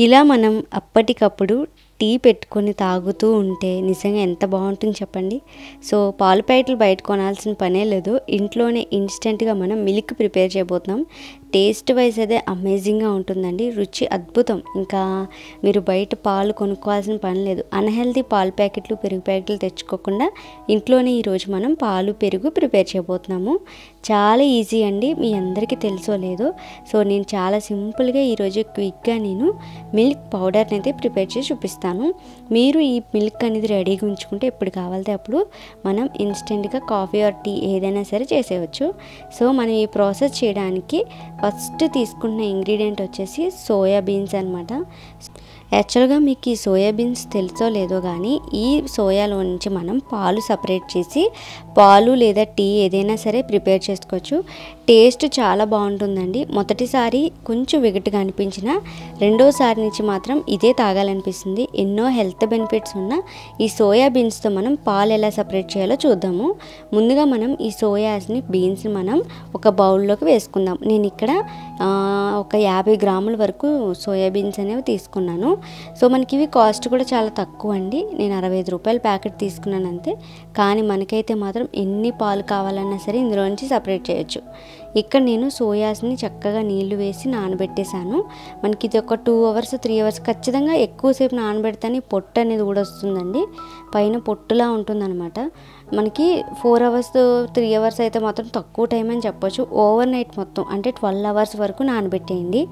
ఇలా మనం అప్పటికప్పుడు టీ పెట్టుకొని తాగుతూ ఉంటే నిజంగా ఎంత బాగుంటుంది చెప్పండి. సో పాలు ప్యాకెట్లు బయట కొనాల్సిన పనే లేదు. ఇంట్లోనే ఇన్స్టెంట్గా మనం మిల్క్ ప్రిపేర్ చేయబోతున్నాం. టేస్ట్ వైజ్ అయితే అమేజింగ్గా ఉంటుందండి. రుచి అద్భుతం. ఇంకా మీరు బయట పాలు కొనుక్కోవాల్సిన పని లేదు. అన్హెల్తీ పాలు ప్యాకెట్లు పెరుగు ప్యాకెట్లు తెచ్చుకోకుండా ఇంట్లోనే ఈరోజు మనం పాలు పెరుగు ప్రిపేర్ చేయబోతున్నాము. చాలా ఈజీ అండి, మీ అందరికీ తెలుసో లేదో. సో నేను చాలా సింపుల్గా ఈరోజు క్విక్గా నేను మిల్క్ పౌడర్ని అయితే ప్రిపేర్ చేసి చూపిస్తాను. మీరు ఈ మిల్క్ అనేది రెడీగా ఉంచుకుంటే ఎప్పుడు కావాలితే అప్పుడు మనం ఇన్స్టెంట్గా కాఫీ ఆర్ టీ ఏదైనా సరే చేసేయచ్చు. సో మనం ఈ ప్రాసెస్ చేయడానికి ఫస్ట్ తీసుకున్న ఇంగ్రీడియంట్ వచ్చేసి సోయా బీన్స్ అనమాట. యాక్చువల్గా మీకు ఈ సోయా బీన్స్ తెలుసో లేదో కానీ ఈ సోయాలో నుంచి మనం పాలు సపరేట్ చేసి పాలు లేదా టీ ఏదైనా సరే ప్రిపేర్ చేసుకోవచ్చు. టేస్ట్ చాలా బాగుంటుందండి. మొదటిసారి కొంచెం విగట్టుగా అనిపించిన రెండోసారి నుంచి మాత్రం ఇదే తాగాలనిపిస్తుంది. ఎన్నో హెల్త్ బెనిఫిట్స్ ఉన్న ఈ సోయా బీన్స్తో మనం పాలు ఎలా సపరేట్ చేయాలో చూద్దాము. ముందుగా మనం ఈ సోయాస్ని బీన్స్ని మనం ఒక బౌల్లోకి వేసుకుందాం. నేను ఇక్కడ ఒక 50 గ్రాముల వరకు సోయా బీన్స్ అనేవి తీసుకున్నాను. సో మనకి ఇవి కాస్ట్ కూడా చాలా తక్కువ అండి. నేను 65 రూపాయల ప్యాకెట్ తీసుకున్నాను అంతే. కానీ మనకైతే మాత్రం ఎన్ని పాలు కావాలన్నా సరే ఇందులో నుంచి సపరేట్ చేయొచ్చు. ఇక్కడ నేను సోయాస్ని చక్కగా నీళ్లు వేసి నానబెట్టేశాను. మనకి ఇది ఒక 2 అవర్స్ 3 అవర్స్ ఖచ్చితంగా ఎక్కువసేపు నానబెడితేనే పొట్టు అనేది కూడా వస్తుందండి. పైన పొట్టులా ఉంటుందన్నమాట. మనకి 4 అవర్స్ 3 అవర్స్ అయితే మాత్రం తక్కువ టైం అని చెప్పొచ్చు. ఓవర్ నైట్ మొత్తం అంటే 12 అవర్స్ వరకు నానబెట్టేయండి.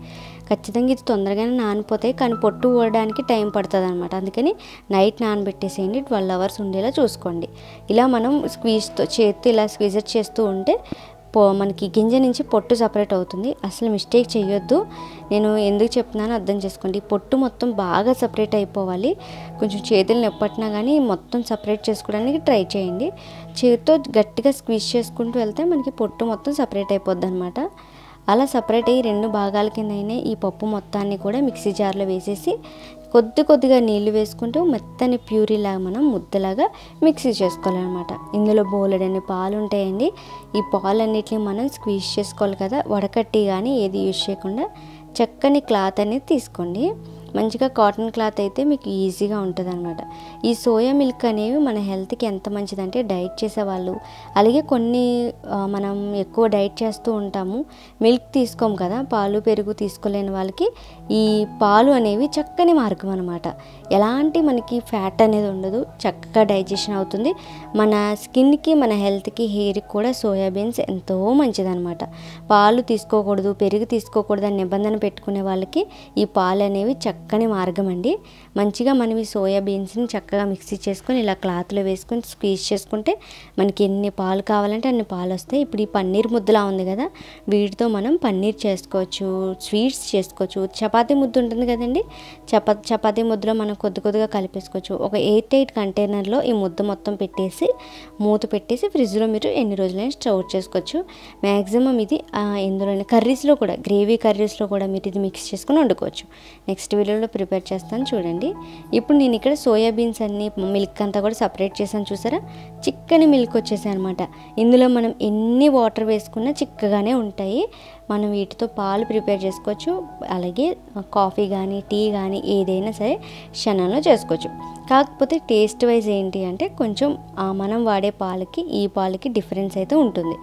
ఖచ్చితంగా ఇది తొందరగానే నానిపోతాయి, కానీ పొట్టు ఊడడానికి టైం పడుతుంది అనమాట. అందుకని నైట్ నానబెట్టేసేయండి. 12 అవర్స్ ఉండేలా చూసుకోండి. ఇలా మనం చేతితో ఇలా స్క్వీజర్ చేస్తూ ఉంటే మనకి గింజ నుంచి పొట్టు సపరేట్ అవుతుంది. అసలు మిస్టేక్ చేయొద్దు. నేను ఎందుకు చెప్తున్నానో అర్థం చేసుకోండి. పొట్టు మొత్తం బాగా సపరేట్ అయిపోవాలి. కొంచెం చేతులు నొప్పట్టినా కానీ మొత్తం సపరేట్ చేసుకోవడానికి ట్రై చేయండి. చేతితో గట్టిగా స్క్వీజ్ చేసుకుంటూ వెళ్తే మనకి పొట్టు మొత్తం సపరేట్ అయిపోద్ది అనమాట. అలా సపరేట్ అయ్యి 2 భాగాల కింద అయినా ఈ పప్పు మొత్తాన్ని కూడా మిక్సీ జార్లో వేసేసి కొద్దిగా నీళ్లు వేసుకుంటూ మెత్తని ప్యూరీలాగా మనం ముద్దలాగా మిక్సీ చేసుకోవాలన్నమాట. ఇందులో బోలెడన్ని పాలు ఉంటాయండి. ఈ పాలన్నిటిని మనం స్క్వీజ్ చేసుకోవాలి కదా. వడకట్టి కానీ ఏది యూజ్ చేయకుండా చక్కని క్లాత్ అనేది తీసుకోండి. మంచిగా కాటన్ క్లాత్ అయితే మీకు ఈజీగా ఉంటుంది అనమాట. ఈ సోయా మిల్క్ అనేవి మన హెల్త్కి ఎంత మంచిదంటే డైట్ చేసేవాళ్ళు, అలాగే కొన్ని మనం ఎక్కువ డైట్ చేస్తూ ఉంటాము, మిల్క్ తీసుకోము కదా, పాలు పెరుగు తీసుకోలేని వాళ్ళకి ఈ పాలు అనేవి చక్కని మార్గం అనమాట. ఎలాంటి మనకి ఫ్యాట్ అనేది ఉండదు, చక్కగా డైజెషన్ అవుతుంది. మన స్కిన్కి మన హెల్త్కి హెయిర్కి కూడా సోయాబీన్స్ ఎంతో మంచిదన్నమాట. పాలు తీసుకోకూడదు పెరుగు తీసుకోకూడదు అని నిబంధన పెట్టుకునే వాళ్ళకి ఈ పాలు అనేవి చక్కని మార్గం అండి. మంచిగా మనం ఈ సోయా బీన్స్ని చక్కగా మిక్సీ చేసుకొని ఇలా క్లాత్లో వేసుకొని స్క్వీజ్ చేసుకుంటే మనకి ఎన్ని పాలు కావాలంటే అన్ని పాలు వస్తాయి. ఇప్పుడు ఈ పన్నీర్ ముద్దలా ఉంది కదా, వీటితో మనం పన్నీర్ చేసుకోవచ్చు, స్వీట్స్ చేసుకోవచ్చు. చపాతీ ముద్ద ఉంటుంది కదండి, చపాతీ ముద్దలో మనం కొద్దిగా కలిపేసుకోవచ్చు. ఒక 8 కంటైనర్లో ఈ ముద్ద మొత్తం పెట్టేసి మూత పెట్టేసి ఫ్రిడ్జ్లో మీరు ఎన్ని రోజులైనా స్టోర్ చేసుకోవచ్చు. మ్యాక్సిమం ఇది ఎందులోనే కర్రీస్లో కూడా, గ్రేవీ కర్రీస్లో కూడా మీరు ఇది మిక్స్ చేసుకొని వండుకోవచ్చు. నెక్స్ట్ వీడియోలో ప్రిపేర్ చేస్తాను చూడండి. ఇప్పుడు నేను ఇక్కడ సోయా బీన్స్ అన్ని మిల్క్ అంతా కూడా సపరేట్ చేశాను. చూసారా, చిక్కని మిల్క్ వచ్చేసాయి అనమాట. ఇందులో మనం ఎన్ని వాటర్ వేసుకున్నా చిక్కగానే ఉంటాయి. మనం వీటితో పాలు ప్రిపేర్ చేసుకోవచ్చు. అలాగే కాఫీ కానీ టీ కానీ ఏదైనా సరే క్షణంలో చేసుకోవచ్చు. కాకపోతే టేస్ట్ వైజ్ ఏంటి అంటే కొంచెం మనం వాడే పాలకి ఈ పాలకి డిఫరెన్స్ అయితే ఉంటుంది.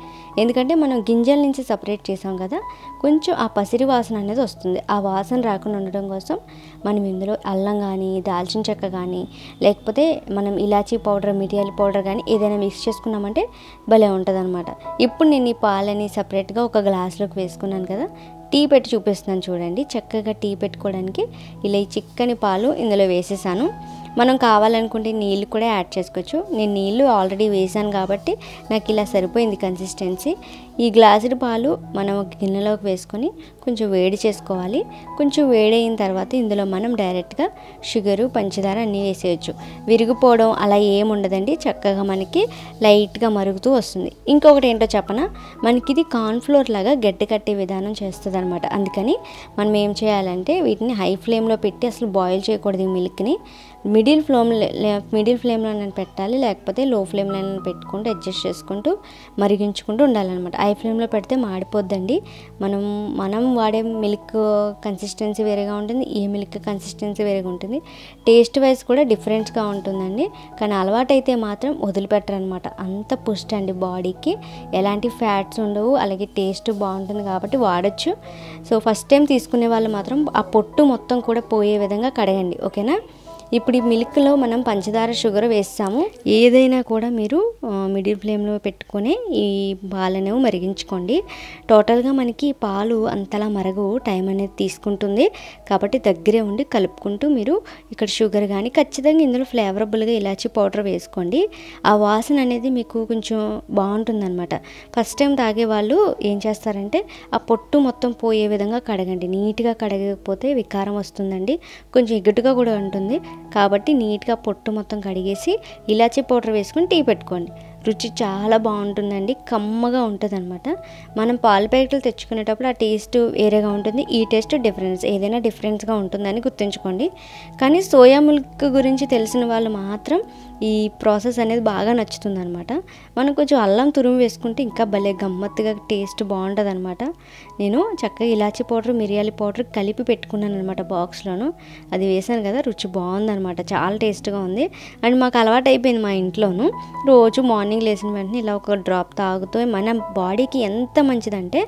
ఎందుకంటే మనం గింజల నుంచి సపరేట్ చేసాం కదా, కొంచెం ఆ పసిరి వాసన అనేది వస్తుంది. ఆ వాసన రాకుండా ఉండడం కోసం మనం ఇందులో అల్లం కానీ దాల్చిన చెక్క కానీ లేకపోతే మనం ఇలాచీ పౌడర్ మిరియాల పౌడర్ కానీ ఏదైనా మిక్స్ చేసుకున్నామంటే భలే ఉంటుంది అనమాట. ఇప్పుడు నేను ఈ పాలని సపరేట్గా ఒక గ్లాస్లోకి వేసుకున్నాను కదా, టీ పెట్టి చూపిస్తున్నాను చూడండి. చక్కగా టీ పెట్టుకోవడానికి ఇలా ఈ చిక్కని పాలు ఇందులో వేసేసాను. మనం కావాలనుకుంటే నీళ్ళు కూడా యాడ్ చేసుకోవచ్చు. నేను నీళ్ళు ఆల్రెడీ వేసాను కాబట్టి నాకు ఇలా సరిపోయింది కన్సిస్టెన్సీ. ఈ గ్లాసుడు పాలు మనం ఒక గిన్నెలోకి వేసుకొని కొంచెం వేడి చేసుకోవాలి. కొంచెం వేడైన తర్వాత ఇందులో మనం డైరెక్ట్గా షుగరు పంచదార అన్నీ వేసేయచ్చు. విరిగిపోవడం అలా ఏముండదండి, చక్కగా మనకి లైట్గా మరుగుతూ వస్తుంది. ఇంకొకటి ఏంటో చెప్పనా, మనకి ఇది కార్న్ఫ్లోర్ లాగా గడ్డ కట్టే విధానం చేస్తుంది అనమాట. అందుకని మనం ఏం చేయాలంటే వీటిని హై ఫ్లేమ్లో పెట్టి అసలు బాయిల్ చేయకూడదు. ఈ మిల్క్ని మిడిల్ ఫ్లేమ్లో నేను పెట్టాలి, లేకపోతే లో ఫ్లేమ్లో పెట్టుకుంటూ అడ్జస్ట్ చేసుకుంటూ మరిగించుకుంటూ ఉండాలన్నమాట. హై ఫ్లేమ్లో పెడితే మాడిపోద్దండి. మనం వాడే మిల్క్ కన్సిస్టెన్సీ వేరేగా ఉంటుంది, ఈ మిల్క్ కన్సిస్టెన్సీ వేరేగా ఉంటుంది. టేస్ట్ వైజ్ కూడా డిఫరెంట్గా ఉంటుందండి. కానీ అలవాటైతే మాత్రం వదిలిపెట్టరనమాట. అంత పుష్టి అండి బాడీకి, ఎలాంటి ఫ్యాట్స్ ఉండవు, అలాగే టేస్ట్ బాగుంటుంది కాబట్టి వాడచ్చు. సో ఫస్ట్ టైం తీసుకునే వాళ్ళు మాత్రం ఆ పొట్టు మొత్తం కూడా పోయే విధంగా కడగండి, ఓకేనా. ఇప్పుడు ఈ మిల్క్లో మనం పంచదార, షుగర్ వేస్తాము. ఏదైనా కూడా మీరు మిడిల్ ఫ్లేమ్లో పెట్టుకొని ఈ పాలు అనేవి మరిగించుకోండి. టోటల్గా మనకి పాలు అంతలా మరగవు, టైం అనేది తీసుకుంటుంది. కాబట్టి దగ్గరే ఉండి కలుపుకుంటూ మీరు ఇక్కడ షుగర్ కానీ, ఖచ్చితంగా ఇందులో ఫ్లేవరబుల్గా ఇలాచీ పౌడర్ వేసుకోండి. ఆ వాసన అనేది మీకు కొంచెం బాగుంటుంది అనమాట. ఫస్ట్ టైం తాగే వాళ్ళు ఏం చేస్తారంటే ఆ పొట్టు మొత్తం పోయే విధంగా కడగండి. నీట్గా కడగకపోతే వికారం వస్తుందండి, కొంచెం ఎగుటుగా కూడా ఉంటుంది. కాబట్టి నీట్గా పొట్టు మొత్తం కడిగేసి ఇలాచీ పౌడర్ వేసుకొని టీ పెట్టుకోండి. రుచి చాలా బాగుంటుందండి, కమ్మగా ఉంటుంది అనమాట. మనం పాల ప్యాకెట్లు తెచ్చుకునేటప్పుడు ఆ టేస్ట్ వేరేగా ఉంటుంది, ఈ టేస్ట్ ఏదైనా డిఫరెన్స్గా ఉంటుందని గుర్తుంచుకోండి. కానీ సోయా మిల్క్ గురించి తెలిసిన వాళ్ళు మాత్రం ఈ ప్రాసెస్ అనేది బాగా నచ్చుతుంది అనమాట. మనం కొంచెం అల్లం తురుము వేసుకుంటే ఇంకా భలే గమ్మత్తుగా టేస్ట్ బాగుంటుంది అనమాట. నేను చక్కగా ఇలాచీ పౌడర్, మిరియాల పౌడర్ కలిపి పెట్టుకున్నాను అనమాట బాక్స్లోను. అది వేసాను కదా, రుచి బాగుందనమాట, చాలా టేస్ట్గా ఉంది. అండ్ మాకు అలవాటు అయిపోయింది మా ఇంట్లోనూ. రోజు మార్నింగ్ లేచిన వెంటనే ఇలా ఒక డ్రాప్ తాగుతూ మన బాడీకి ఎంత మంచిదంటే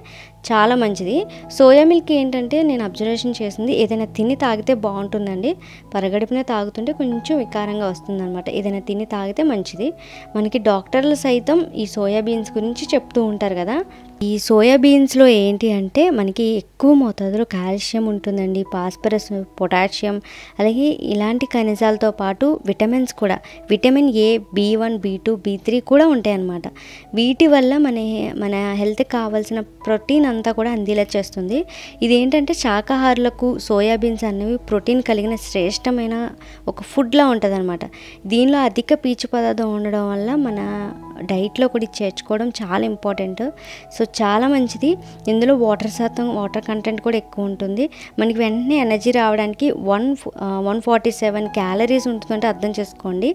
చాలా మంచిది. సోయా మిల్క్ ఏంటంటే నేను అబ్జర్వేషన్ చేసింది, ఏదైనా తిని తాగితే బాగుంటుందండి. పరగడుపునే తాగుతుంటే కొంచెం వికారంగా వస్తుందన్నమాట. ఏదైనా తిని తాగితే మంచిది. మనకి డాక్టర్లు సైతం ఈ సోయా బీన్స్ గురించి చెప్తూ ఉంటారు కదా. ఈ సోయా బీన్స్లో ఏంటి అంటే మనకి ఎక్కువ మోతాదులో కాల్షియం ఉంటుందండి, ఫాస్ఫరస్, పొటాషియం, అలాగే ఇలాంటి ఖనిజాలతో పాటు విటమిన్స్ కూడా, vitamin A, B1, B2, B3 కూడా ఉంటాయి అన్నమాట. వీటి వల్ల మన హెల్త్కి కావాల్సిన ప్రోటీన్ అంతా కూడా అందేలా చేస్తుంది. ఇదేంటంటే శాకాహారులకు సోయాబీన్స్ అనేవి ప్రోటీన్ కలిగిన శ్రేష్టమైన ఒక ఫుడ్లా ఉంటుంది అనమాట. దీనిలో అధిక పీచు పదార్థం ఉండడం వల్ల మన డైట్లో కూడా చేర్చుకోవడం చాలా ఇంపార్టెంట్. సో చాలా మంచిది. ఇందులో వాటర్ కంటెంట్ కూడా ఎక్కువ ఉంటుంది. మనకి వెంటనే ఎనర్జీ రావడానికి 147 క్యాలరీస్ ఉంటుందంటే అర్థం చేసుకోండి.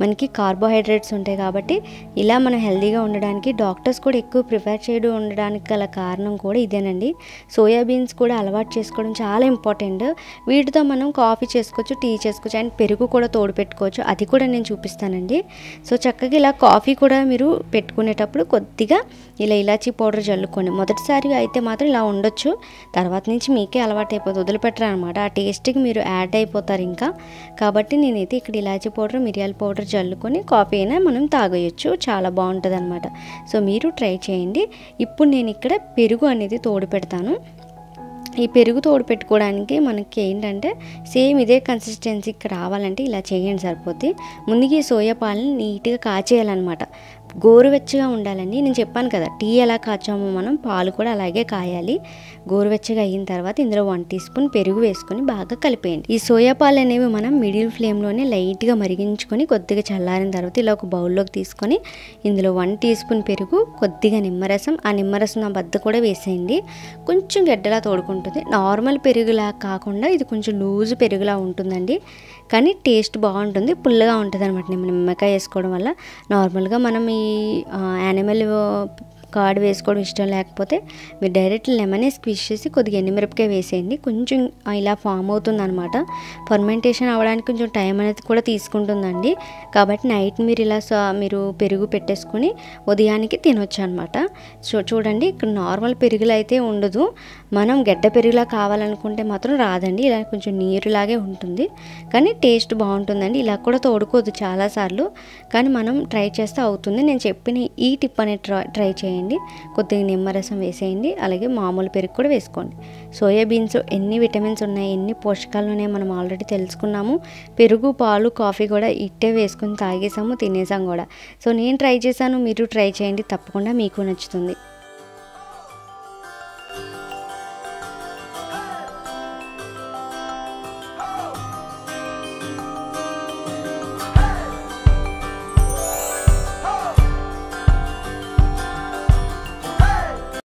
మనకి కార్బోహైడ్రేట్స్ ఉంటాయి కాబట్టి ఇలా మనం హెల్తీగా ఉండడానికి డాక్టర్స్ కూడా ఎక్కువ ప్రిఫర్ చేయడం ఉండడానికి గల కారణం కూడా ఇదేనండి. సోయాబీన్స్ కూడా అలవాటు చేసుకోవడం చాలా ఇంపార్టెంట్. వీటితో మనం కాఫీ చేసుకోవచ్చు, టీ చేసుకోవచ్చు, అండ్ పెరుగు కూడా తోడు పెట్టుకోవచ్చు. అది కూడా నేను చూపిస్తానండి. సో చక్కగా ఇలా కాఫీ కూడా మీరు పెట్టుకునేటప్పుడు కొద్దిగా ఇలా ఇలాచీ పౌడర్ జల్లుకోండి. మొదటిసారిగా అయితే మాత్రం ఇలా ఉండొచ్చు, తర్వాత నుంచి మీకే అలవాటు అయిపోతుంది, వదిలిపెట్టరు అనమాట. ఆ టేస్ట్కి మీరు యాడ్ అయిపోతారు ఇంకా. కాబట్టి నేనైతే ఇక్కడ ఇలాచీ పౌడర్, మిరియాల పౌడర్ జల్లుకొని కాఫీ అయినా మనం తాగేయచ్చు, చాలా బాగుంటుంది అనమాట. సో మీరు ట్రై చేయండి. ఇప్పుడు నేను ఇక్కడ పెరుగు అనేది తోడు పెడతాను. ఈ పెరుగు తోడు పెట్టుకోవడానికి మనకి ఏంటంటే సేమ్ ఇదే కన్సిస్టెన్సీకి రావాలంటే ఇలా చేయండి సరిపోతే. ముందుగా ఈ సోయా పాలని నీట్గా కాచేయాలన్నమాట. గోరువెచ్చగా ఉండాలండి. నేను చెప్పాను కదా, టీ ఎలా కాచామో మనం పాలు కూడా అలాగే కాయాలి. గోరువెచ్చగా అయిన తర్వాత ఇందులో 1 టీ స్పూన్ పెరుగు వేసుకొని బాగా కలిపేయండి. ఈ సోయా పాలు అనేవి మనం మిడిల్ ఫ్లేమ్లోనే లైట్గా మరిగించుకొని కొద్దిగా చల్లారిన తర్వాత ఇలా ఒక బౌల్లోకి తీసుకొని ఇందులో 1 టీ స్పూన్ పెరుగు, కొద్దిగా నిమ్మరసం, ఆ నిమ్మరసం నా బద్ద కూడా వేసేయండి. కొంచెం గడ్డలా తోడుకుంటుంది. నార్మల్ పెరుగులా కాకుండా ఇది కొంచెం లూజు పెరుగులా ఉంటుందండి, కానీ టేస్ట్ బాగుంటుంది, పుల్లగా ఉంటుంది అనమాట. నిమ్మకాయ వేసుకోవడం వల్ల. నార్మల్గా మనం ఈ యానిమల్ కర్డ్ వేసుకోవడం ఇష్టం లేకపోతే మీరు డైరెక్ట్ లెమనే స్క్వీజ్ చేసి కొద్దిగా ఎండుమిరపకాయ వేసేయండి. కొంచెం ఇలా ఫామ్ అవుతుంది అనమాట. ఫర్మెంటేషన్ అవ్వడానికి కొంచెం టైం అనేది కూడా తీసుకుంటుందండి. కాబట్టి నైట్ మీరు ఇలా మీరు పెరుగు పెట్టేసుకొని ఉదయానికి తినొచ్చు అనమాట. చూడండి, ఇక్కడ నార్మల్ పెరుగులా అయితే ఉండదు. మనం గడ్డ పెరుగులా కావాలనుకుంటే మాత్రం రాదండి, ఇలా కొంచెం నీరులాగే ఉంటుంది, కానీ టేస్ట్ బాగుంటుందండి. ఇలా కూడా తోడుకోదు చాలాసార్లు, కానీ మనం ట్రై చేస్తే అవుతుంది. నేను చెప్పిన ఈ టిప్ అనేది ట్రై చేయండి. కొద్దిగా నిమ్మరసం వేసేయండి, అలాగే మామూలు పెరుగు కూడా వేసుకోండి. సోయాబీన్స్ ఎన్ని విటమిన్స్ ఉన్నాయి, ఎన్ని పోషకాలు ఉన్నాయి మనం ఆల్రెడీ తెలుసుకున్నాము. పెరుగు, పాలు, కాఫీ కూడా ఇట్టే వేసుకొని తాగేసాము, తినేసాం కూడా. సో నేను ట్రై చేశాను, మీరు ట్రై చేయండి, తప్పకుండా మీకు నచ్చుతుంది.